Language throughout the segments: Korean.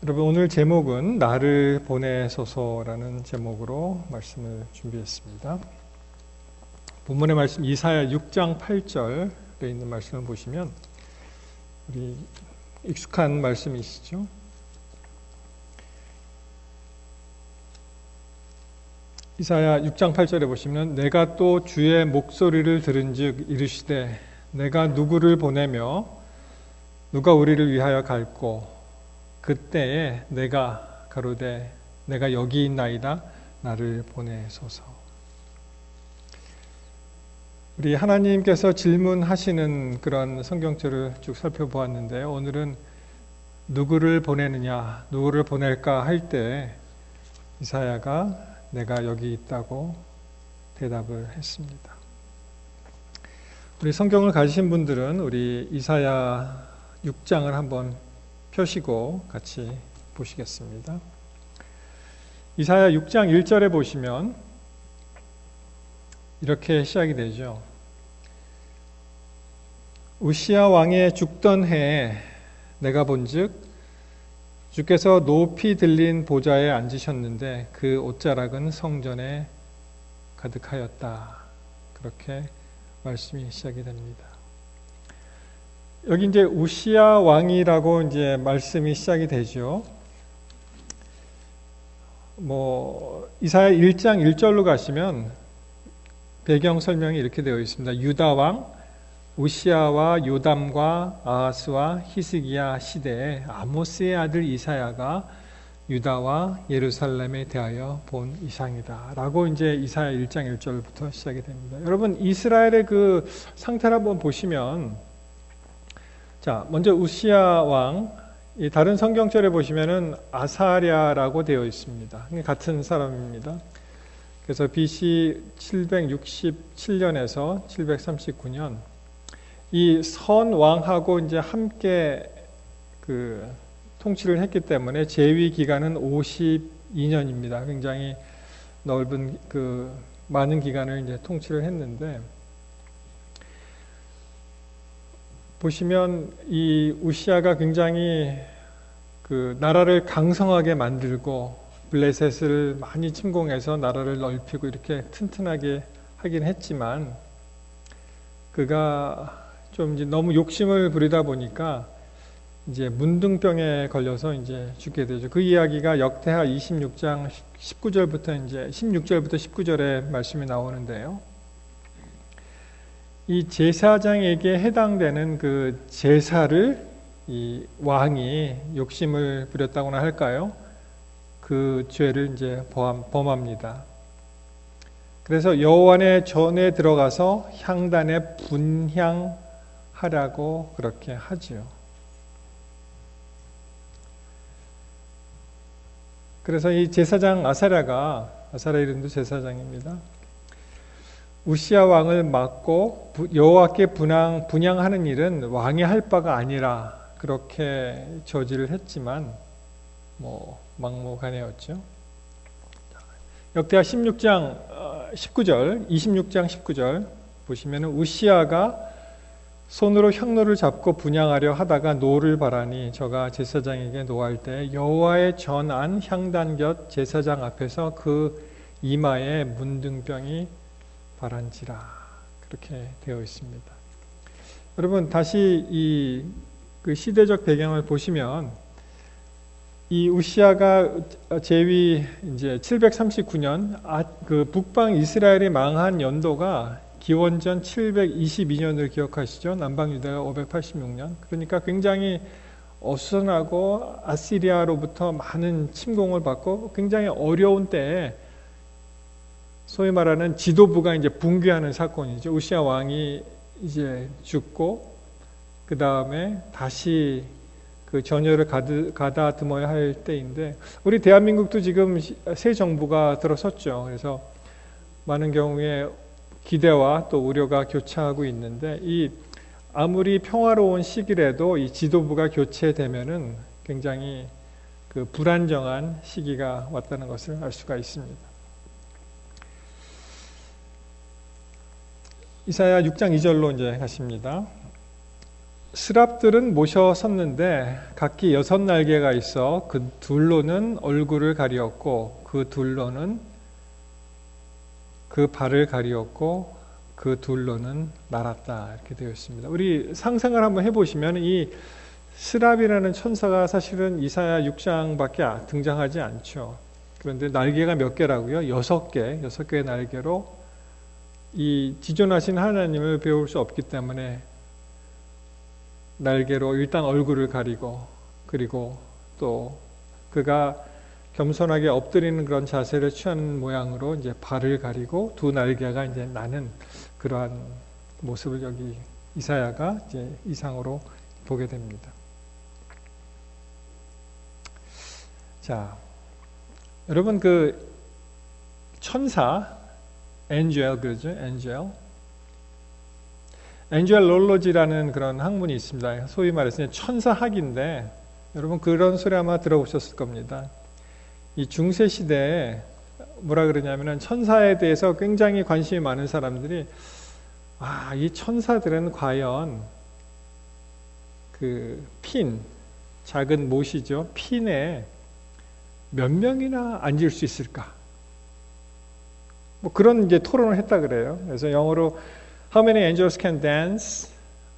여러분, 오늘 제목은 나를 보내소서라는 제목으로 말씀을 준비했습니다. 본문의 말씀 이사야 6장 8절에 있는 말씀을 보시면 우리 익숙한 말씀이시죠. 이사야 6장 8절에 보시면 내가 또 주의 목소리를 들은즉 이르시되 내가 누구를 보내며 누가 우리를 위하여 갈꼬 그때에 내가 가로되 내가 여기 있나이다 나를 보내소서. 우리 하나님께서 질문하시는 그런 성경절을 쭉 살펴보았는데요. 오늘은 누구를 보내느냐, 누구를 보낼까 할 때 이사야가 내가 여기 있다고 대답을 했습니다. 우리 성경을 가지신 분들은 우리 이사야 6장을 한번 펴시고 같이 보시겠습니다. 이사야 6장 1절에 보시면 이렇게 시작이 되죠. 우시야 왕의 죽던 해에 내가 본즉 주께서 높이 들린 보좌에 앉으셨는데 그 옷자락은 성전에 가득하였다. 그렇게 말씀이 시작이 됩니다. 여기 이제 우시야 왕이라고 이제 말씀이 시작이 되죠. 이사야 1장 1절로 가시면 배경 설명이 이렇게 되어 있습니다. 유다 왕 우시야와 요담과 아하스와 히스기야 시대에 아모스의 아들 이사야가 유다와 예루살렘에 대하여 본 이상이다. 라고 이제 이사야 1장 1절부터 시작이 됩니다. 여러분, 이스라엘의 그 상태를 한번 보시면, 자, 먼저 우시야 왕, 다른 성경절에 보시면은 아사랴라고 되어 있습니다. 같은 사람입니다. 그래서 BC 767년에서 739년, 이 선 왕하고 이제 함께 그 통치를 했기 때문에 재위 기간은 52년입니다. 굉장히 넓은 그 많은 기간을 이제 통치를 했는데, 보시면 이 우시야가 굉장히 그 나라를 강성하게 만들고 블레셋을 많이 침공해서 나라를 넓히고 이렇게 튼튼하게 하긴 했지만, 그가 좀 이제 너무 욕심을 부리다 보니까 이제 문둥병에 걸려서 이제 죽게 되죠. 그 이야기가 역대하 26장 19절부터 이제 16절부터 19절에 말씀이 나오는데요. 이 제사장에게 해당되는 그 제사를 이 왕이 욕심을 부렸다고나 할까요? 그 죄를 이제 범합니다. 그래서 여호와의 전에 들어가서 향단에 분향하라고 그렇게 하지요. 그래서 이 제사장 아사랴 이름도 제사장입니다. 우시야 왕을 막고 여호와께 분향하는 일은 왕이 할 바가 아니라 그렇게 저지를 했지만 막무가내였죠. 역대하 16장 19절 보시면 우시야가 손으로 향로를 잡고 분향하려 하다가 노를 바라니 저가 제사장에게 노할 때 여호와의 전 안 향단 곁 제사장 앞에서 그 이마에 문둥병이 바란지라. 그렇게 되어 있습니다. 여러분, 다시 그 시대적 배경을 보시면 이 우시야가 재위 이제 739년 그 북방 이스라엘이 망한 연도가 기원전 722년을 기억하시죠? 남방 유다가 586년. 그러니까 굉장히 어수선하고 아시리아로부터 많은 침공을 받고 굉장히 어려운 때에 소위 말하는 지도부가 이제 붕괴하는 사건이죠. 우시야 왕이 이제 죽고 그 다음에 다시 그 전열을 가다듬어야 할 때인데, 우리 대한민국도 지금 새 정부가 들어섰죠. 그래서 많은 경우에 기대와 또 우려가 교차하고 있는데, 이 아무리 평화로운 시기라도 이 지도부가 교체되면은 굉장히 그 불안정한 시기가 왔다는 것을 알 수가 있습니다. 이사야 6장 2절로 이제 가십니다. 스랍들은 모셔 섰는데 각기 6날개가 있어 그 둘로는 얼굴을 가리었고 그 둘로는 그 발을 가리었고 그 둘로는 날았다 이렇게 되어 있습니다. 우리 상상을 한번 해보시면 이 스랍이라는 천사가 사실은 이사야 6장밖에 등장하지 않죠. 그런데 날개가 몇 개라고요? 6개, 6개의 날개로 이 지존하신 하나님을 배울 수 없기 때문에 날개로 일단 얼굴을 가리고 그리고 또 그가 겸손하게 엎드리는 그런 자세를 취하는 모양으로 이제 발을 가리고 두 날개가 이제 나는 그러한 모습을 여기 이사야가 이제 이상으로 보게 됩니다. 자, 여러분 그 천사, angel 그러죠, angelology라는 그런 학문이 있습니다. 소위 말해서 천사학인데 여러분 그런 소리 아마 들어보셨을 겁니다. 이 중세 시대에 뭐라 그러냐면은 천사에 대해서 굉장히 관심이 많은 사람들이 이 천사들은 과연 그 작은 못이죠. 핀에 몇 명이나 앉을 수 있을까? 뭐 그런 이제 토론을 했다 그래요. 그래서 영어로 How many angels can dance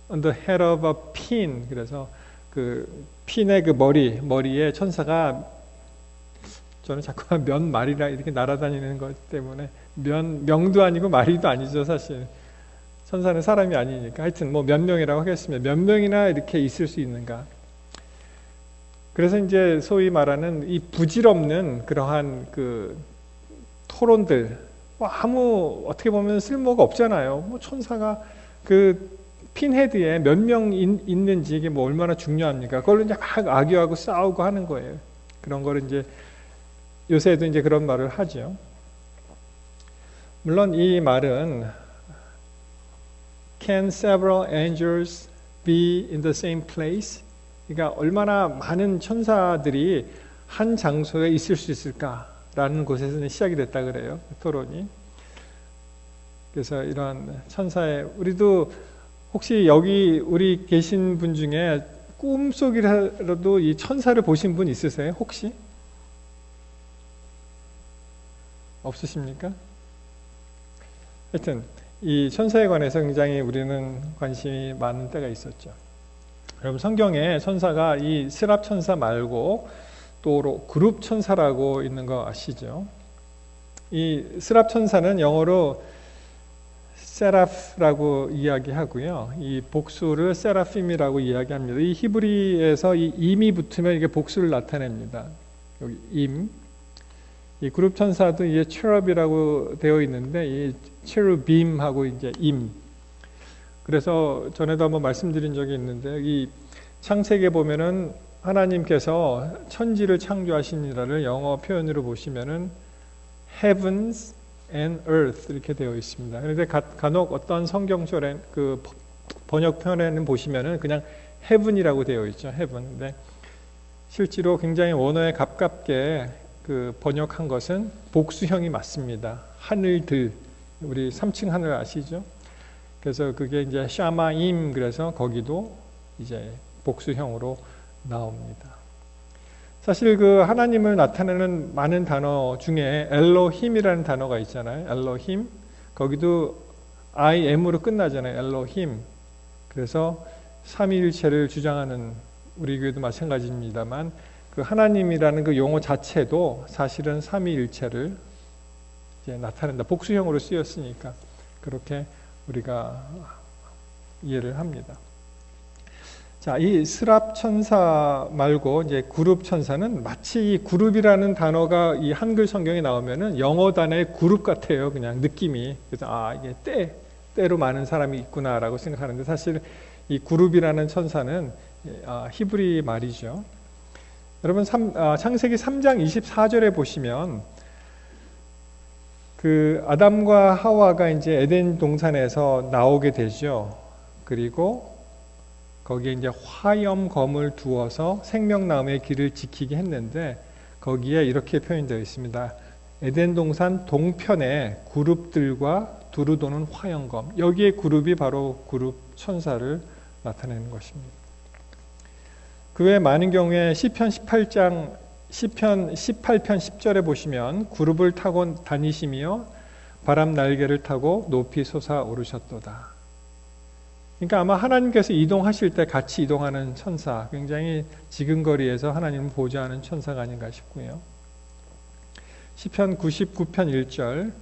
on the head of a pin? 그래서 그 핀의 그 머리에 천사가 저는 자꾸만 면 말이라 이렇게 날아다니는 것 때문에 명도 아니고 말이도 아니죠 사실. 천사는 사람이 아니니까 하여튼 뭐 몇 명이라고 하겠습니다. 몇 명이나 이렇게 있을 수 있는가? 그래서 이제 소위 말하는 이 부질없는 그러한 그 토론들 아무 어떻게 보면 쓸모가 없잖아요. 뭐 천사가 그 핀헤드에 몇 명 있는지 이게 뭐 얼마나 중요합니까? 그걸로 이제 막 악유하고 싸우고 하는 거예요. 그런 거를 이제 요새도 이제 그런 말을 하죠. 물론 이 말은 Can several angels be in the same place? 그러니까 얼마나 많은 천사들이 한 장소에 있을 수 있을까라는 곳에서는 시작이 됐다 그래요. 토론이. 그래서 이런 천사의 우리도 혹시 여기 우리 계신 분 중에 꿈속이라도 이 천사를 보신 분 있으세요? 혹시? 없으십니까? 하여튼 이 천사에 관해서 굉장히 우리는 관심이 많은 때가 있었죠. 여러분 성경에 천사가 이 스랍 천사 말고 또 그룹 천사라고 있는 거 아시죠? 이 스랍 천사는 영어로 세라프라고 이야기하고요. 이 복수를 세라핌이라고 이야기합니다. 이 히브리에서 이 임이 붙으면 이게 복수를 나타냅니다. 여기 임. 이 그룹 천사도 이게 체럽이라고 되어 있는데 이 체루빔하고 이제 임. 그래서 전에도 한번 말씀드린 적이 있는데 이 창세기에 보면은 하나님께서 천지를 창조하시니라를 영어 표현으로 보시면은 heavens and earth 이렇게 되어 있습니다. 그런데 간혹 어떤 성경절에 그 번역편에는 보시면은 그냥 heaven이라고 되어 있죠. heaven. 근데 실제로 굉장히 원어에 가깝게 그 번역한 것은 복수형이 맞습니다. 하늘들. 우리 3층 하늘 아시죠? 그래서 그게 이제 샤마임 그래서 거기도 이제 복수형으로 나옵니다. 사실 그 하나님을 나타내는 많은 단어 중에 엘로힘이라는 단어가 있잖아요. 엘로힘. 거기도 I am으로 끝나잖아요. 엘로힘. 그래서 삼위일체를 주장하는 우리 교회도 마찬가지입니다만 그 하나님이라는 그 용어 자체도 사실은 삼위일체를 이제 나타낸다. 복수형으로 쓰였으니까 그렇게 우리가 이해를 합니다. 자, 이 스랍 천사 말고 이제 그룹 천사는 마치 이 그룹이라는 단어가 이 한글 성경에 나오면은 영어 단어의 그룹 같아요. 그냥 느낌이. 그래서 이게 때로 많은 사람이 있구나라고 생각하는데 사실 이 그룹이라는 천사는 히브리 말이죠. 여러분 창세기 3장 24절에 보시면 그 아담과 하와가 이제 에덴 동산에서 나오게 되죠. 그리고 거기에 이제 화염검을 두어서 생명나무의 길을 지키게 했는데 거기에 이렇게 표현되어 있습니다. 에덴 동산 동편에 그룹들과 두루 도는 화염검. 여기에 그룹이 바로 그룹 천사를 나타내는 것입니다. 그 외에 많은 경우에 시편 18편 10절에 보시면 구룹을 타고 다니시며 바람 날개를 타고 높이 솟아오르셨도다. 그러니까 아마 하나님께서 이동하실 때 같이 이동하는 천사, 굉장히 지근거리에서 하나님을 보좌하는 천사가 아닌가 싶고요. 시편 99편 1절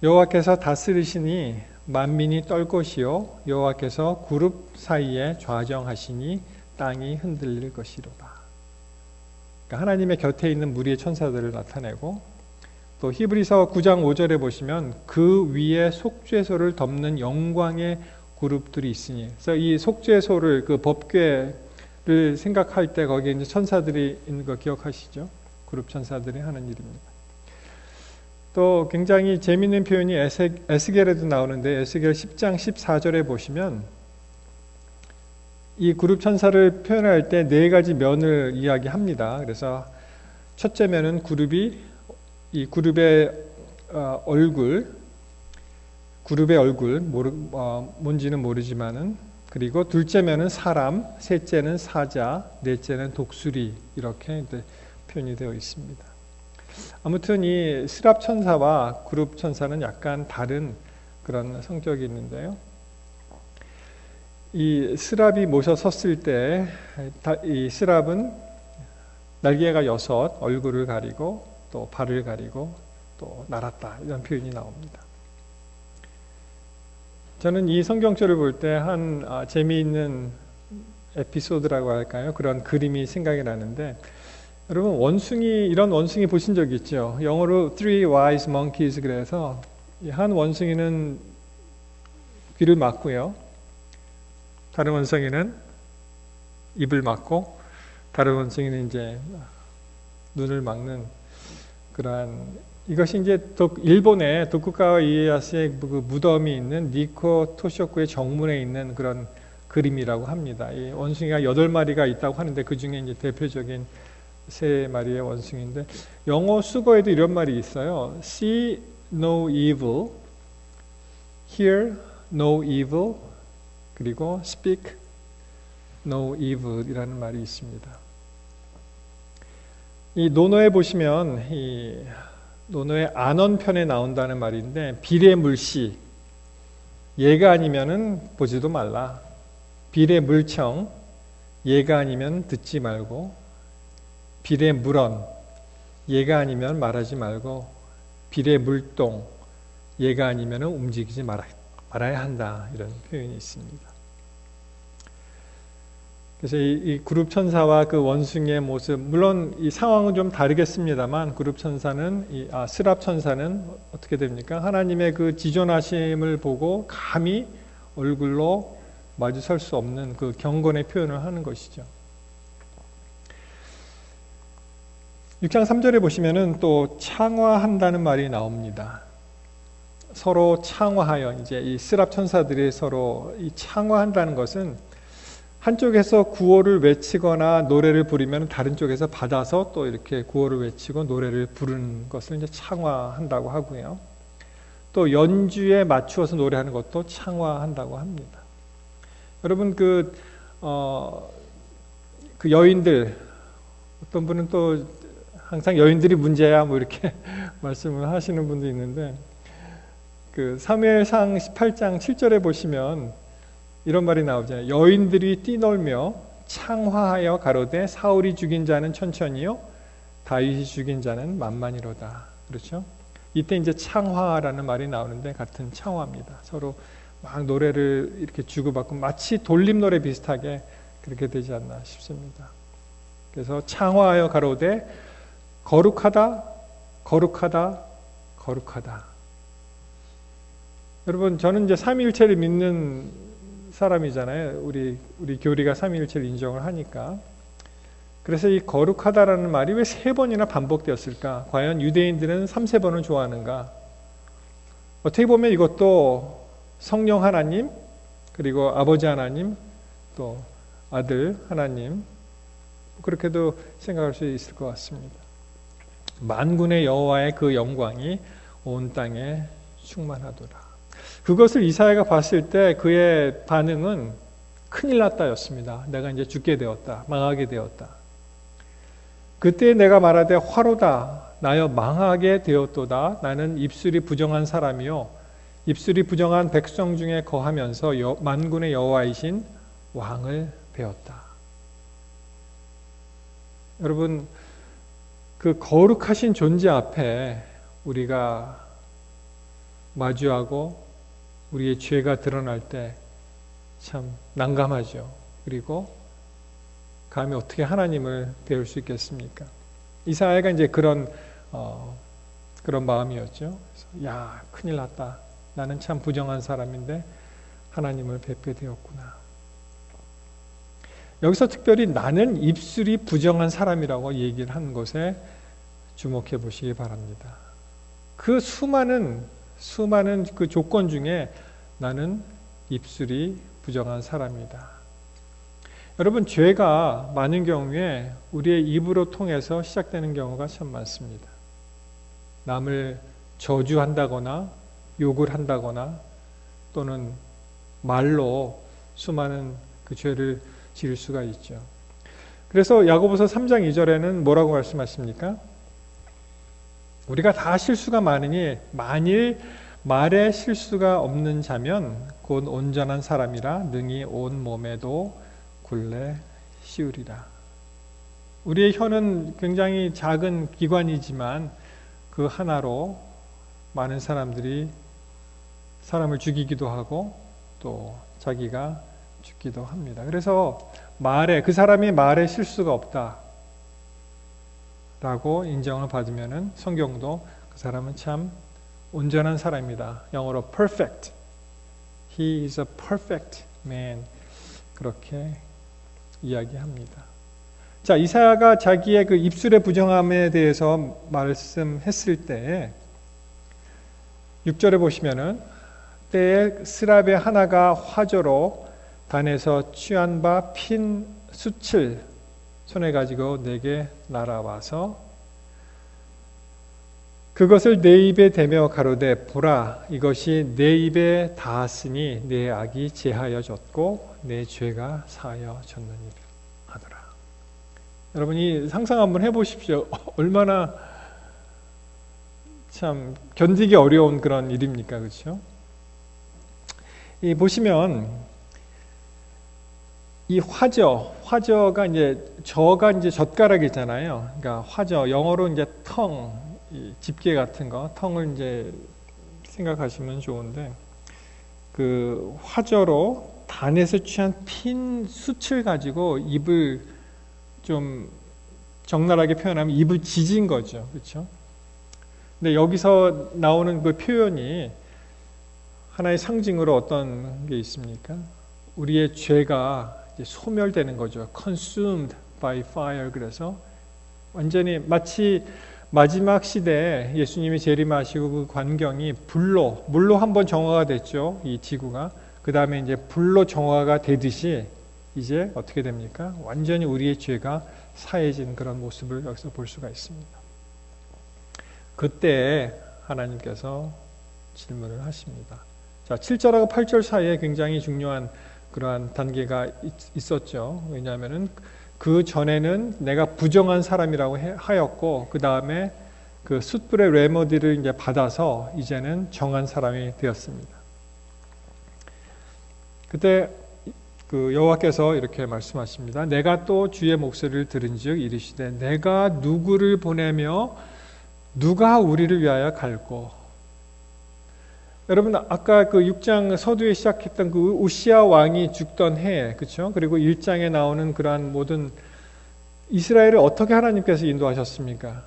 여호와께서 다스리시니 만민이 떨 것이요 여호와께서 그룹 사이에 좌정하시니 땅이 흔들릴 것이로다. 그러니까 하나님의 곁에 있는 무리의 천사들을 나타내고, 또 히브리서 9장 5절에 보시면 그 위에 속죄소를 덮는 영광의 그룹들이 있으니, 그래서 이 속죄소를, 그 법궤를 생각할 때 거기에 이제 천사들이 있는 거 기억하시죠? 그룹 천사들이 하는 일입니다. 또 굉장히 재미있는 표현이 에스겔에도 나오는데, 에스겔 10장 14절에 보시면 이 그룹 천사를 표현할 때 네 가지 면을 이야기합니다. 그래서 첫째 면은 이 그룹의 얼굴, 뭔지는 모르지만은, 그리고 둘째 면은 사람, 셋째는 사자, 넷째는 독수리, 이렇게 표현이 되어 있습니다. 아무튼 이 스랍 천사와 그룹 천사는 약간 다른 그런 성격이 있는데요. 이 스랍이 모셔 섰을 때 이 스랍은 날개가 6, 얼굴을 가리고 또 발을 가리고 또 날았다, 이런 표현이 나옵니다. 저는 이 성경절을 볼 때 한 재미있는 에피소드라고 할까요? 그런 그림이 생각이 나는데, 여러분 이런 원숭이 보신 적 있죠? 영어로 Three Wise Monkeys, 그래서 한 원숭이는 귀를 막고요, 다른 원숭이는 입을 막고, 다른 원숭이는 이제 눈을 막는 그러한, 이것이 이제 일본의 도쿠가와 이에야스의 그 무덤이 있는 니코 토쇼쿠의 정문에 있는 그런 그림이라고 합니다. 이 원숭이가 8마리가 있다고 하는데 그 중에 이제 대표적인 3마리의 원숭이인데, 영어 수거에도 이런 말이 있어요. See no evil, hear no evil, 그리고 speak no evil 이라는 말이 있습니다. 이 논어에 보시면 이 논어의 안언편에 나온다는 말인데, 비례물시, 얘가 아니면은 보지도 말라. 비례물청, 얘가 아니면 듣지 말고. 비례물언, 얘가 아니면 말하지 말고. 비례물동, 얘가 아니면 움직이지 말아야 한다, 이런 표현이 있습니다. 그래서 이 그룹 천사와 그 원숭이의 모습, 물론 이 상황은 좀 다르겠습니다만, 그룹 천사는, 스랍 천사는 어떻게 됩니까? 하나님의 그 지존하심을 보고 감히 얼굴로 마주설 수 없는 그 경건의 표현을 하는 것이죠. 6장 3절에 보시면은 또 창화한다는 말이 나옵니다. 서로 창화하여, 이제 이 스랍 천사들이 서로 이 창화한다는 것은, 한쪽에서 구호를 외치거나 노래를 부르면 다른 쪽에서 받아서 또 이렇게 구호를 외치고 노래를 부르는 것을 이제 창화한다고 하고요. 또 연주에 맞추어서 노래하는 것도 창화한다고 합니다. 여러분 그 여인들, 어떤 분은 또 항상 여인들이 문제야 뭐 이렇게 말씀을 하시는 분도 있는데, 그 사무엘상 18장 7절에 보시면 이런 말이 나오잖아요. 여인들이 뛰놀며 창화하여 가로되 사울이 죽인 자는 천천히요 다윗이 죽인 자는 만만이로다. 그렇죠? 이때 이제 창화라는 말이 나오는데 같은 창화입니다. 서로 막 노래를 이렇게 주고받고 마치 돌림 노래 비슷하게 그렇게 되지 않나 싶습니다. 그래서 창화하여 가로되 거룩하다, 거룩하다, 거룩하다. 여러분 저는 이제 삼위일체를 믿는 사람이잖아요. 우리 교리가 삼위일체를 인정을 하니까. 그래서 이 거룩하다라는 말이 왜 3번이나 반복되었을까? 과연 유대인들은 3-4번을 좋아하는가? 어떻게 보면 이것도 성령 하나님, 그리고 아버지 하나님, 또 아들 하나님, 그렇게도 생각할 수 있을 것 같습니다. 만군의 여호와의 그 영광이 온 땅에 충만하도다. 그것을 이사야가 봤을 때 그의 반응은 큰일 났다였습니다. 내가 이제 죽게 되었다. 망하게 되었다. 그때 내가 말하되 화로다. 나여 망하게 되었도다. 나는 입술이 부정한 사람이요 입술이 부정한 백성 중에 거하면서 만군의 여호와이신 왕을 배웠다. 여러분, 그 거룩하신 존재 앞에 우리가 마주하고 우리의 죄가 드러날 때 참 난감하죠. 그리고 감히 어떻게 하나님을 배울 수 있겠습니까? 이사야가 이제 그런 마음이었죠. 그래서, 야, 큰일 났다. 나는 참 부정한 사람인데 하나님을 뵙게 되었구나. 여기서 특별히 나는 입술이 부정한 사람이라고 얘기를 한 것에 주목해 보시기 바랍니다. 그 수많은 그 조건 중에 나는 입술이 부정한 사람이다. 여러분, 죄가 많은 경우에 우리의 입으로 통해서 시작되는 경우가 참 많습니다. 남을 저주한다거나 욕을 한다거나 또는 말로 수많은 그 죄를 지을 수가 있죠. 그래서 야고보서 3장 2절에는 뭐라고 말씀하십니까? 우리가 다 실수가 많으니 만일 말에 실수가 없는 자면 곧 온전한 사람이라 능히 온 몸에도 굴레 씌우리라. 우리의 혀는 굉장히 작은 기관이지만 그 하나로 많은 사람들이 사람을 죽이기도 하고 또 자기가 죽기도 합니다. 그래서 그 사람이 말에 실수가 없다 라고 인정을 받으면은 성경도 그 사람은 참 온전한 사람이다. 영어로 perfect. He is a perfect man. 그렇게 이야기합니다. 자, 이사야가 자기의 그 입술의 부정함에 대해서 말씀했을 때 6절에 보시면은 때에 스랍의 하나가 화저로 단에서 취한 바 핀 숯을 손에 가지고 내게 날아와서 그것을 내 입에 대며 가로되 보라 이것이 내 입에 닿았으니 내 악이 제하여졌고 내 죄가 사하여졌느니라 하더라. 여러분이 상상 한번 해보십시오. 얼마나 참 견디기 어려운 그런 일입니까, 그렇죠? 이 보시면 이 화저가 이제 저가 이제 젓가락이잖아요. 그러니까 화저 영어로 이제 집게 같은 거, 텅을 이제 생각하시면 좋은데 그 화저로 단에서 취한 핀 숯을 가지고 입을 좀 적나라하게 표현하면 입을 지진 거죠, 그렇죠? 근데 여기서 나오는 그 표현이 하나의 상징으로 어떤 게 있습니까? 우리의 죄가 이제 소멸되는 거죠. consumed by fire. 그래서 완전히 마치 마지막 시대에 예수님이 재림하시고 그 광경이 물로 한번 정화가 됐죠. 이 지구가. 그 다음에 이제 불로 정화가 되듯이 이제 어떻게 됩니까? 완전히 우리의 죄가 사해진 그런 모습을 여기서 볼 수가 있습니다. 그때 하나님께서 질문을 하십니다. 자, 7절하고 8절 사이에 굉장히 중요한 그러한 단계가 있었죠. 왜냐하면은 그 전에는 내가 부정한 사람이라고 하였고, 그 다음에 그 숯불의 레머디를 이제 받아서 이제는 정한 사람이 되었습니다. 그때 그 여호와께서 이렇게 말씀하십니다. 내가 또 주의 목소리를 들은즉 이르시되 내가 누구를 보내며 누가 우리를 위하여 갈고. 여러분 아까 그 6장 서두에 시작했던 그 우시아 왕이 죽던 해에, 그렇죠? 그리고 1장에 나오는 그러한 모든 이스라엘을 어떻게 하나님께서 인도하셨습니까?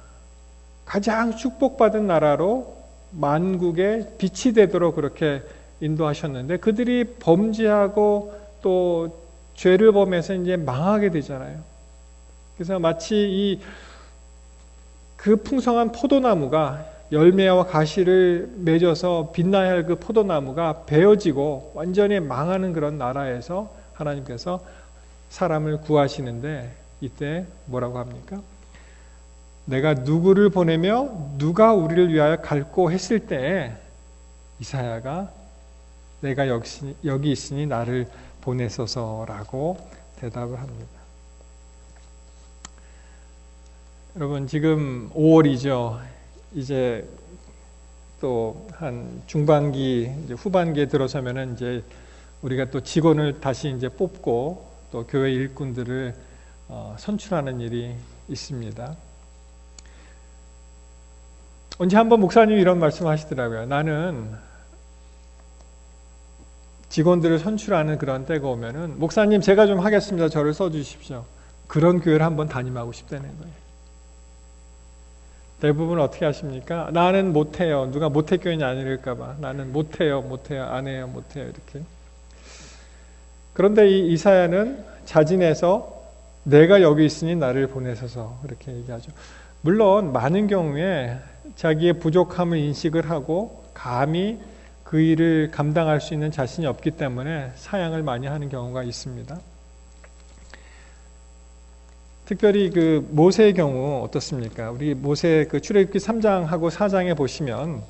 가장 축복받은 나라로 만국의 빛이 되도록 그렇게 인도하셨는데 그들이 범죄하고 또 죄를 범해서 이제 망하게 되잖아요. 그래서 마치 그 풍성한 포도나무가 열매와 가시를 맺어서 빛나야 할 그 포도나무가 베어지고 완전히 망하는 그런 나라에서 하나님께서 사람을 구하시는데 이때 뭐라고 합니까? 내가 누구를 보내며 누가 우리를 위하여 갈고 했을 때 이사야가 내가 여기 있으니 나를 보내소서라고 대답을 합니다. 여러분 지금 5월이죠. 이제 또 한 중반기, 이제 후반기에 들어서면은 이제 우리가 또 직원을 다시 이제 뽑고 또 교회 일꾼들을 선출하는 일이 있습니다. 언제 한번 목사님이 이런 말씀하시더라고요. 나는 직원들을 선출하는 그런 때가 오면은 목사님 제가 좀 하겠습니다. 저를 써주십시오. 그런 교회를 한번 담임하고 싶다는 거예요. 대부분 어떻게 하십니까? 나는 못해요. 누가 모태교인이 아니랄까봐. 나는 못해요. 안 해요. 이렇게. 그런데 이 이사야는 자진해서 내가 여기 있으니 나를 보내소서 이렇게 얘기하죠. 물론 많은 경우에 자기의 부족함을 인식을 하고 감히 그 일을 감당할 수 있는 자신이 없기 때문에 사양을 많이 하는 경우가 있습니다. 특별히 그 모세의 경우 어떻습니까? 우리 모세 그 출애굽기 3장하고 4장에 보시면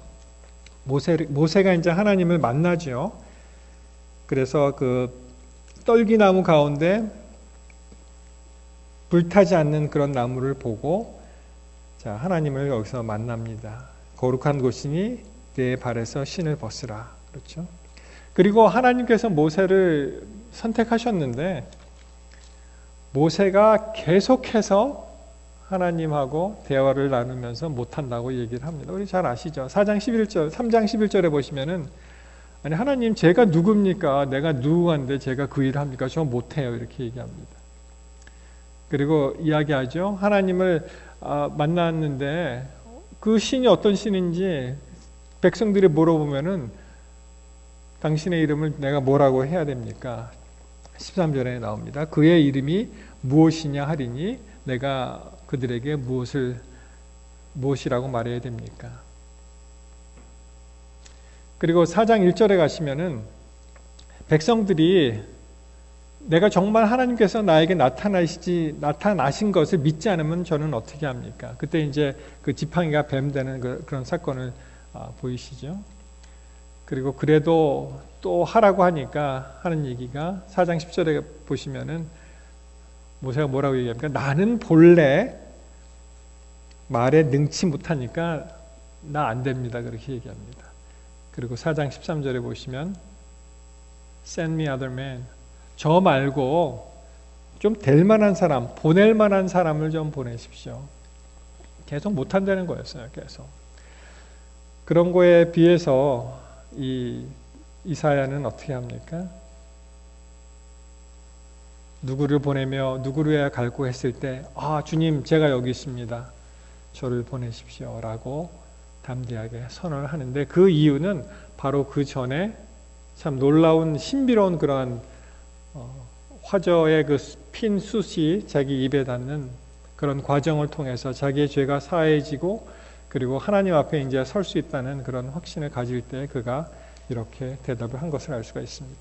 모세가 이제 하나님을 만나죠. 그래서 그 떨기나무 가운데 불타지 않는 그런 나무를 보고 자, 하나님을 여기서 만납니다. 거룩한 곳이니 내 발에서 신을 벗으라. 그렇죠? 그리고 하나님께서 모세를 선택하셨는데 모세가 계속해서 하나님하고 대화를 나누면서 못한다고 얘기를 합니다. 우리 잘 아시죠? 3장 11절에 보시면은 아니 하나님 제가 누굽니까? 내가 누구한데 제가 그 일을 합니까? 저 못해요. 이렇게 얘기합니다. 그리고 이야기하죠. 하나님을 만났는데 그 신이 어떤 신인지 백성들이 물어보면은 당신의 이름을 내가 뭐라고 해야 됩니까? 13절에 나옵니다. 그의 이름이 무엇이냐 하리니 내가 그들에게 무엇이라고 말해야 됩니까? 그리고 4장 1절에 가시면은 백성들이 내가 정말 하나님께서 나에게 나타나신 것을 믿지 않으면 저는 어떻게 합니까? 그때 이제 그 지팡이가 뱀 되는 그런 사건을 보이시죠? 그리고 그래도 또 하라고 하니까 하는 얘기가 4장 10절에 보시면은 모세가 뭐라고 얘기합니까? 나는 본래 말에 능치 못하니까 나 안 됩니다. 그렇게 얘기합니다. 그리고 4장 13절에 보시면 Send me other man. 저 말고 좀 될 만한 사람, 보낼 만한 사람을 좀 보내십시오. 계속 못한다는 거였어요. 계속. 그런 거에 비해서 이 이사야는 어떻게 합니까? 누구를 보내며 누구를 해야 갈고 했을 때 주님 제가 여기 있습니다. 저를 보내십시오 라고 담대하게 선언을 하는데 그 이유는 바로 그 전에 참 놀라운 신비로운 그러한 화저의 그 핀 숯이 자기 입에 닿는 그런 과정을 통해서 자기의 죄가 사해지고 그리고 하나님 앞에 이제 설 수 있다는 그런 확신을 가질 때 그가 이렇게 대답을 한 것을 알 수가 있습니다.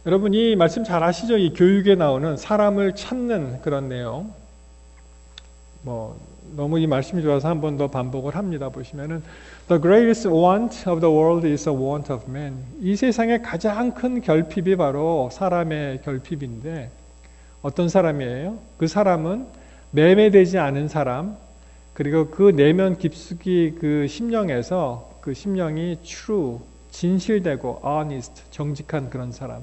여러분 이 말씀 잘 아시죠? 이 교육에 나오는 사람을 찾는 그런 내용. 너무 이 말씀이 좋아서 한 번 더 반복을 합니다. 보시면은 The greatest want of the world is a want of man. 이 세상의 가장 큰 결핍이 바로 사람의 결핍인데 어떤 사람이에요? 그 사람은 매매되지 않은 사람 그리고 그 내면 깊숙이 그 심령에서 그 심령이 true, 진실되고 honest, 정직한 그런 사람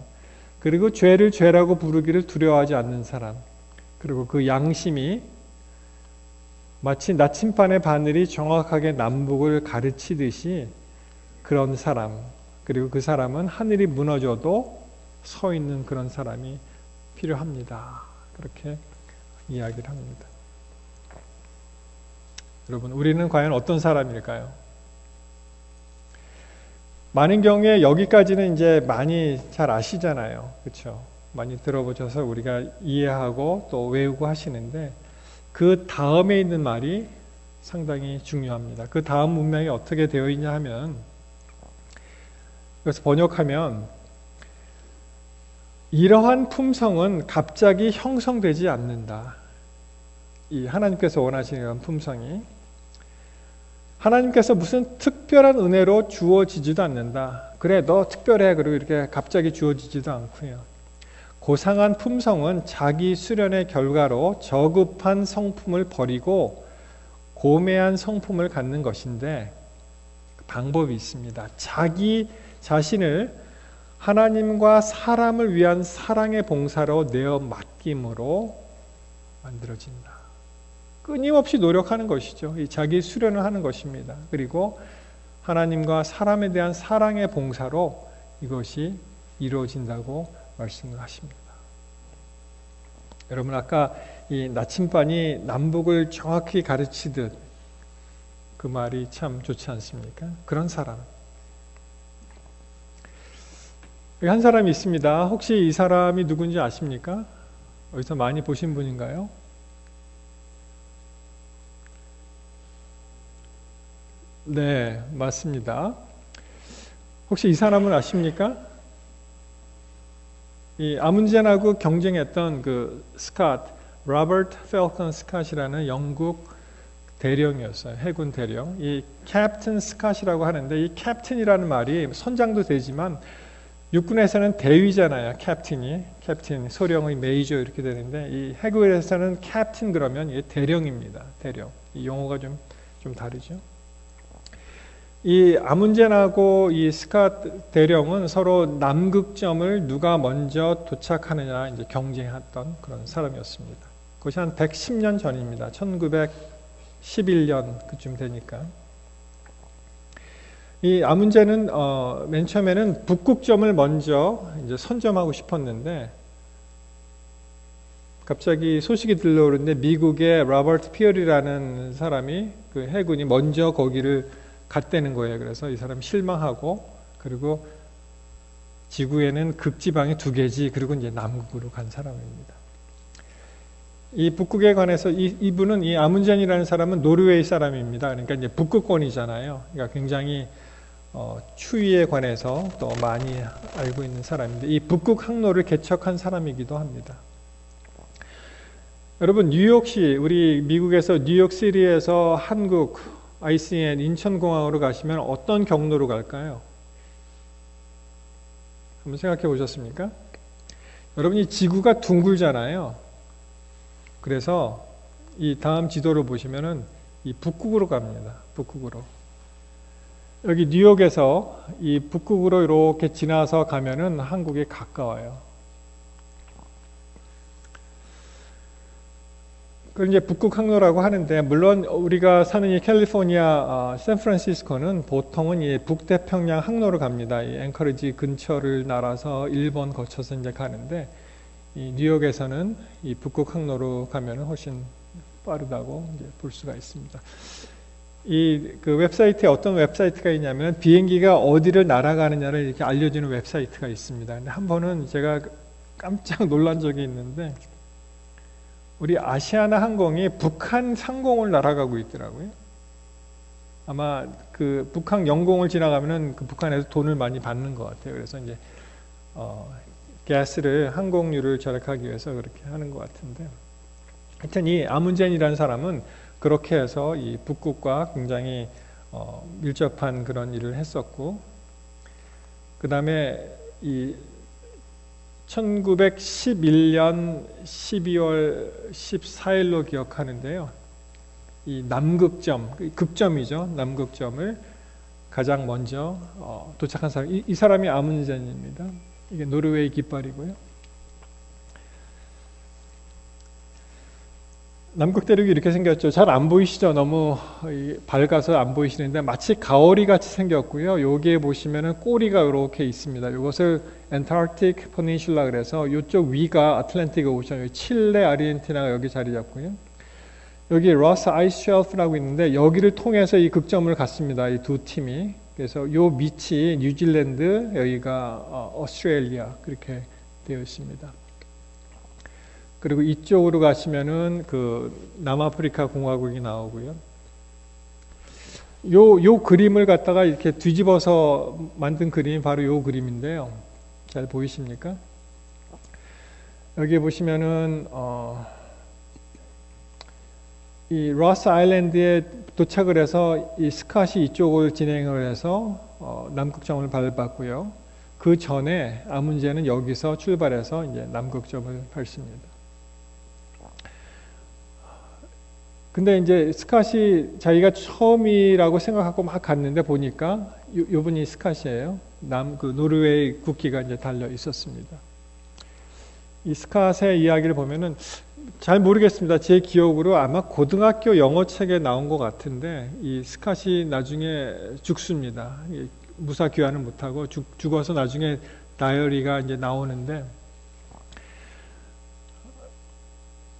그리고 죄를 죄라고 부르기를 두려워하지 않는 사람 그리고 그 양심이 마치 나침반의 바늘이 정확하게 남북을 가르치듯이 그런 사람 그리고 그 사람은 하늘이 무너져도 서 있는 그런 사람이 필요합니다. 그렇게 이야기를 합니다. 여러분 우리는 과연 어떤 사람일까요? 많은 경우에 여기까지는 이제 많이 잘 아시잖아요. 그렇죠? 많이 들어보셔서 우리가 이해하고 또 외우고 하시는데 그 다음에 있는 말이 상당히 중요합니다. 그 다음 문맥이 어떻게 되어 있냐 하면 그래서 번역하면 이러한 품성은 갑자기 형성되지 않는다. 이 하나님께서 원하시는 이런 품성이 하나님께서 무슨 특별한 은혜로 주어지지도 않는다. 그래, 너 특별해. 그리고 이렇게 갑자기 주어지지도 않고요. 고상한 품성은 자기 수련의 결과로 저급한 성품을 버리고 고매한 성품을 갖는 것인데 방법이 있습니다. 자기 자신을 하나님과 사람을 위한 사랑의 봉사로 내어 맡김으로 만들어진다. 끊임없이 노력하는 것이죠. 이 자기 수련을 하는 것입니다. 그리고 하나님과 사람에 대한 사랑의 봉사로 이것이 이루어진다고 말씀을 하십니다. 여러분 아까 이 나침반이 남북을 정확히 가르치듯 그 말이 참 좋지 않습니까? 그런 사람. 여기 한 사람이 있습니다. 혹시 이 사람이 누군지 아십니까? 어디서 많이 보신 분인가요? 네, 맞습니다. 혹시 이 사람을 아십니까? 이 아문젠하고 경쟁했던 그 로버트 펠컨 스캇이라는 영국 대령이었어요. 해군 대령. 이 캡틴 스캇이라고 하는데 이 캡틴이라는 말이 선장도 되지만 육군에서는 대위잖아요. 캡틴 소령의 메이저 이렇게 되는데 이 해군에서는 캡틴 그러면 이게 대령입니다. 대령. 이 용어가 좀 다르죠. 이 아문젠하고 이 스캇 대령은 서로 남극점을 누가 먼저 도착하느냐 이제 경쟁했던 그런 사람이었습니다. 그것이 한 110년 전입니다. 1911년 그쯤 되니까. 이 아문젠은 맨 처음에는 북극점을 먼저 이제 선점하고 싶었는데 갑자기 소식이 들려오는데 미국의 로버트 피어리라는 사람이 그 해군이 먼저 거기를 갔다는 거예요. 그래서 이 사람이 실망하고 그리고 지구에는 극지방이 2개지 그리고 이제 남극으로 간 사람입니다. 이 북극에 관해서 이분은 이 아문젠이라는 사람은 노르웨이 사람입니다. 그러니까 이제 북극권이잖아요. 그러니까 굉장히 추위에 관해서 또 많이 알고 있는 사람인데 이 북극 항로를 개척한 사람이기도 합니다. 여러분 뉴욕시 우리 미국에서 뉴욕시티에서 한국 ICN 인천공항으로 가시면 어떤 경로로 갈까요? 한번 생각해 보셨습니까? 여러분 이 지구가 둥글잖아요. 그래서 이 다음 지도를 보시면은 이 북극으로 갑니다. 북극으로. 여기 뉴욕에서 이 북극으로 이렇게 지나서 가면은 한국에 가까워요. 그걸 이제 북극 항로라고 하는데 물론 우리가 사는 이 캘리포니아 샌프란시스코는 보통은 이 북태평양 항로로 갑니다. 이 앵커리지 근처를 날아서 일본 거쳐서 이제 가는데 이 뉴욕에서는 이 북극 항로로 가면은 훨씬 빠르다고 이제 볼 수가 있습니다. 이 그 웹사이트에 어떤 웹사이트가 있냐면 비행기가 어디를 날아가느냐를 이렇게 알려주는 웹사이트가 있습니다. 근데 한 번은 제가 깜짝 놀란 적이 있는데 우리 아시아나 항공이 북한 상공을 날아가고 있더라고요. 아마 그 북한 영공을 지나가면은 그 북한에서 돈을 많이 받는 것 같아요. 그래서 이제 가스를 항공료를 절약하기 위해서 그렇게 하는 것 같은데, 하여튼 이 아문젠이라는 사람은 그렇게 해서 이 북극과 굉장히 밀접한 그런 일을 했었고, 그 다음에 이 1911년 12월 14일로 기억하는데요. 이 남극점, 극점이죠. 남극점을 가장 먼저 도착한 사람, 이 사람이 아문젠입니다. 이게 노르웨이 깃발이고요. 남극 대륙이 이렇게 생겼죠. 잘 안 보이시죠? 너무 밝아서 안 보이시는데 마치 가오리 같이 생겼고요. 여기에 보시면은 꼬리가 이렇게 있습니다. 이것을 엔타르틱 페닌슐라 그래서 이쪽 위가 아틀란틱 오션, 칠레, 아르헨티나가 여기 자리 잡고요. 여기 러스 아이스 쉘프라고 있는데 여기를 통해서 이 극점을 갔습니다. 이 두 팀이. 그래서 요 밑이 뉴질랜드, 여기가 오스트레일리아 그렇게 되어 있습니다. 그리고 이쪽으로 가시면은 그 남아프리카 공화국이 나오고요. 요 그림을 갖다가 이렇게 뒤집어서 만든 그림이 바로 요 그림인데요. 잘 보이십니까? 여기 보시면은 이 로스 아일랜드에 도착을 해서 이 스캇이 이쪽을 진행을 해서 남극점을 밟았고요. 그 전에 아문제는 여기서 출발해서 이제 남극점을 밟습니다. 근데 이제 스캇이 자기가 처음이라고 생각하고 막 갔는데 보니까 요분이 스캇이에요. 그 노르웨이 국기가 이제 달려 있었습니다. 이 스캇의 이야기를 보면은 잘 모르겠습니다. 제 기억으로 아마 고등학교 영어 책에 나온 것 같은데 이 스캇이 나중에 죽습니다. 무사 귀환을 못하고 죽어서 나중에 다이어리가 이제 나오는데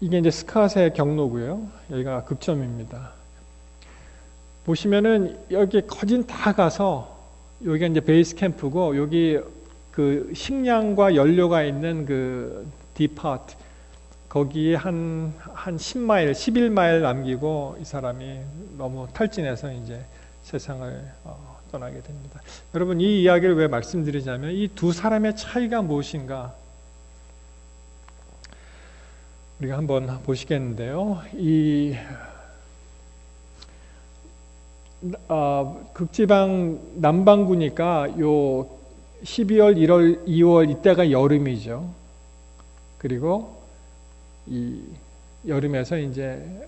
이게 이제 스캇의 경로고요. 여기가 극점입니다. 보시면은 여기 거진 다 가서 여기가 이제 베이스 캠프고 여기 그 식량과 연료가 있는 그 디파트 거기에 한 10마일, 11마일 남기고 이 사람이 너무 탈진해서 이제 세상을 떠나게 됩니다. 여러분 이 이야기를 왜 말씀드리자면 이 두 사람의 차이가 무엇인가 우리가 한번 보시겠는데요. 이 극지방 남반구니까 요 12월, 1월, 2월 이때가 여름이죠. 그리고 이 여름에서 이제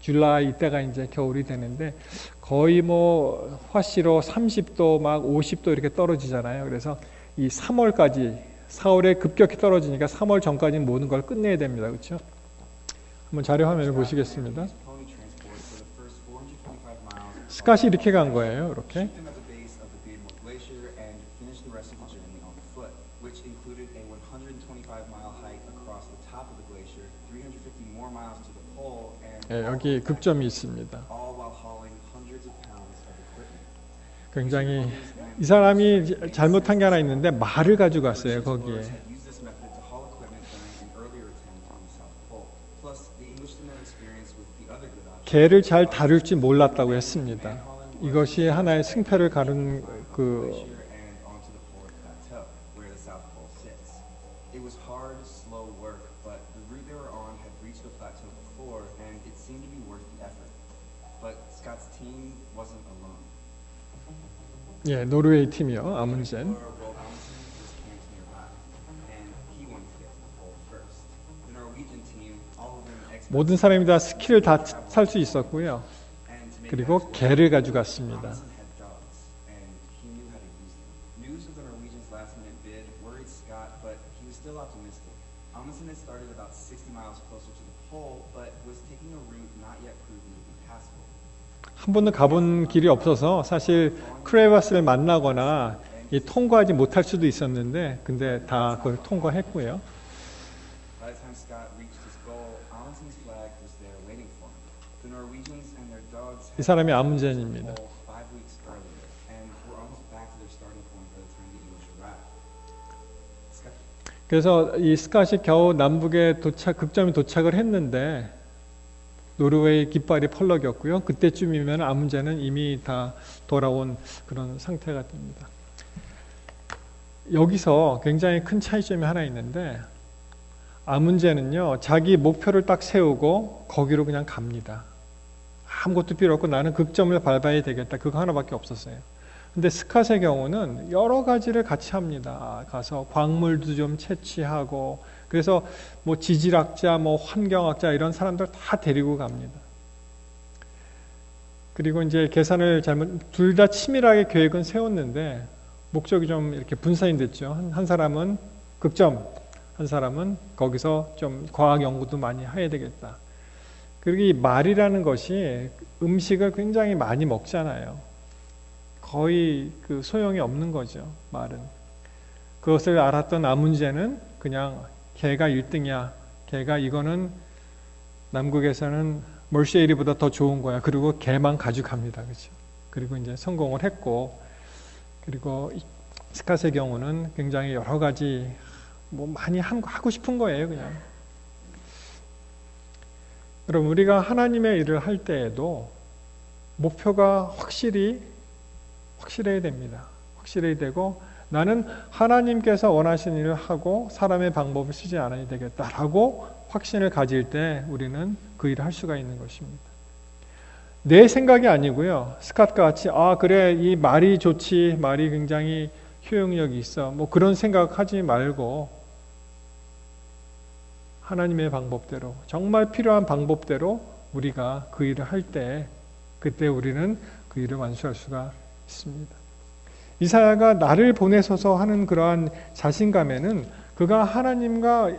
줄라이 이때가 이제 겨울이 되는데 거의 뭐 화씨로 30도 막 50도 이렇게 떨어지잖아요. 그래서 이 3월까지 4월에 급격히 떨어지니까 3월 전까지는 모든 걸 끝내야 됩니다. 그렇죠? 한번 자료 화면을 보시겠습니다. 스캇이 이렇게 간 거예요. 이렇게. 네, 여기 극점이 있습니다. 굉장히 이 사람이 잘못한 게 하나 있는데 말을 가지고 갔어요. 거기에. 개를 잘 다룰 줄 몰랐다고 했습니다. 이것이 하나의 승패를 가른 예, 노르웨이 팀이요. 아문센. 모든 사람이 다 스키를 다 살 수 있었고요. 그리고 개를 가져갔습니다. 한 번도 가본 길이 없어서 사실 크레바스를 만나거나 통과하지 못할 수도 있었는데 근데 다 그걸 통과했고요. 이 사람이 아문젠입니다. 그래서 이 스캇이 겨우 남북에 극점에 도착을 했는데 노르웨이 깃발이 펄럭였고요. 그때쯤이면 아문제는 이미 다 돌아온 그런 상태가 됩니다. 여기서 굉장히 큰 차이점이 하나 있는데 아문제는요. 자기 목표를 딱 세우고 거기로 그냥 갑니다. 아무것도 필요 없고 나는 극점을 밟아야 되겠다. 그거 하나밖에 없었어요. 근데 스캇의 경우는 여러 가지를 같이 합니다. 가서 광물도 좀 채취하고 그래서 뭐 지질학자, 뭐 환경학자 이런 사람들 다 데리고 갑니다. 그리고 이제 계산을 둘 다 치밀하게 계획은 세웠는데 목적이 좀 이렇게 분산이 됐죠. 한 사람은 극점, 한 사람은 거기서 좀 과학 연구도 많이 해야 되겠다. 그리고 이 말이라는 것이 음식을 굉장히 많이 먹잖아요. 거의 그 소용이 없는 거죠, 말은. 그것을 알았던 아문제는 그냥 개가 1등이야. 개가 이거는 남극에서는 멀쉐이리보다 더 좋은 거야. 그리고 개만 가져갑니다. 그렇죠? 그리고 이제 성공을 했고, 그리고 스캇의 경우는 굉장히 여러 가지 뭐 많이 하고 싶은 거예요, 그냥. 여러분, 우리가 하나님의 일을 할 때에도 목표가 확실해야 됩니다. 확실해야 되고 나는 하나님께서 원하시는 일을 하고 사람의 방법을 쓰지 않아야 되겠다라고 확신을 가질 때 우리는 그 일을 할 수가 있는 것입니다. 내 생각이 아니고요. 스캇과 같이 그래 이 말이 좋지, 말이 굉장히 효용력이 있어. 뭐 그런 생각하지 말고 하나님의 방법대로, 정말 필요한 방법대로 우리가 그 일을 할 때 그때 우리는 그 일을 완수할 수가 있습니다. 이사야가 나를 보내소서 하는 그러한 자신감에는 그가 하나님과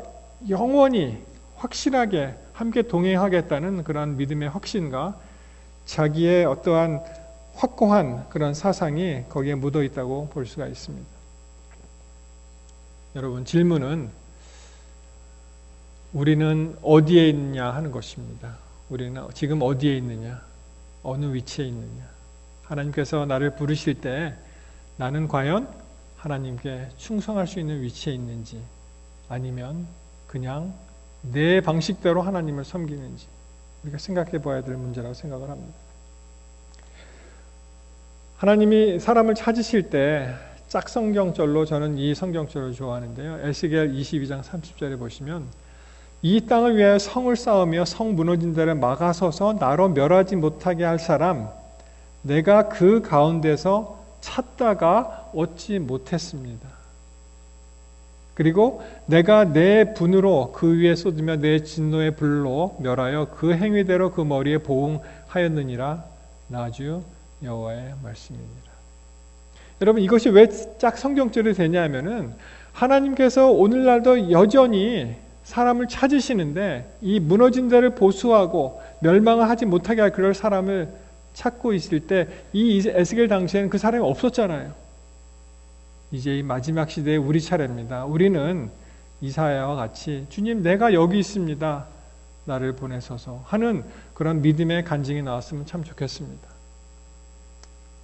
영원히 확실하게 함께 동행하겠다는 그러한 믿음의 확신과 자기의 어떠한 확고한 그런 사상이 거기에 묻어 있다고 볼 수가 있습니다. 여러분, 질문은 우리는 어디에 있느냐 하는 것입니다. 우리는 지금 어디에 있느냐, 어느 위치에 있느냐. 하나님께서 나를 부르실 때 나는 과연 하나님께 충성할 수 있는 위치에 있는지, 아니면 그냥 내 방식대로 하나님을 섬기는지 우리가 생각해 봐야 될 문제라고 생각을 합니다. 하나님이 사람을 찾으실 때 짝성경절로, 저는 이 성경절을 좋아하는데요. 에스겔 22장 30절에 보시면 이 땅을 위하여 성을 쌓으며 성 무너진 데를 막아서서 나로 멸하지 못하게 할 사람, 내가 그 가운데서 찾다가 얻지 못했습니다. 그리고 내가 내 분으로 그 위에 쏟으며 내 진노의 불로 멸하여 그 행위대로 그 머리에 보응하였느니라. 나 주 여호와의 말씀입니다. 여러분, 이것이 왜 짝 성경절이 되냐면은 하나님께서 오늘날도 여전히 사람을 찾으시는데 이 무너진 데를 보수하고 멸망을 하지 못하게 할 그럴 사람을 찾고 있을 때 이 에스겔 당시에는 그 사람이 없었잖아요. 이제 이 마지막 시대의 우리 차례입니다. 우리는 이사야와 같이 주님, 내가 여기 있습니다. 나를 보내소서 하는 그런 믿음의 간증이 나왔으면 참 좋겠습니다.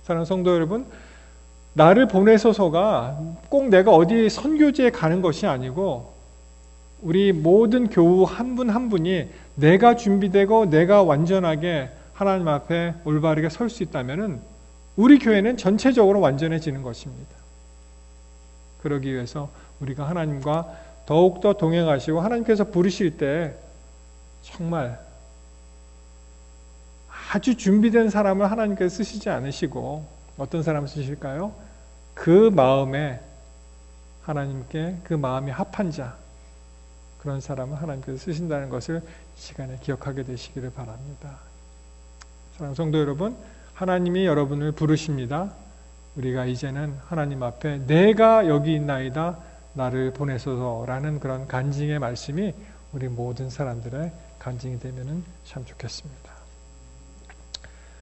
사랑하는 성도 여러분, 나를 보내소서가 꼭 내가 어디 선교지에 가는 것이 아니고 우리 모든 교우 한 분 한 분이 내가 준비되고 내가 완전하게 하나님 앞에 올바르게 설 수 있다면은 우리 교회는 전체적으로 완전해지는 것입니다. 그러기 위해서 우리가 하나님과 더욱더 동행하시고 하나님께서 부르실 때 정말 아주 준비된 사람을 하나님께서 쓰시지 않으시고 어떤 사람을 쓰실까요? 그 마음에 하나님께 그 마음이 합한 자, 그런 사람을 하나님께서 쓰신다는 것을 이 시간에 기억하게 되시기를 바랍니다. 사랑하는 성도 여러분, 하나님이 여러분을 부르십니다. 우리가 이제는 하나님 앞에 내가 여기 있나이다 나를 보내소서라는 그런 간증의 말씀이 우리 모든 사람들의 간증이 되면은 참 좋겠습니다.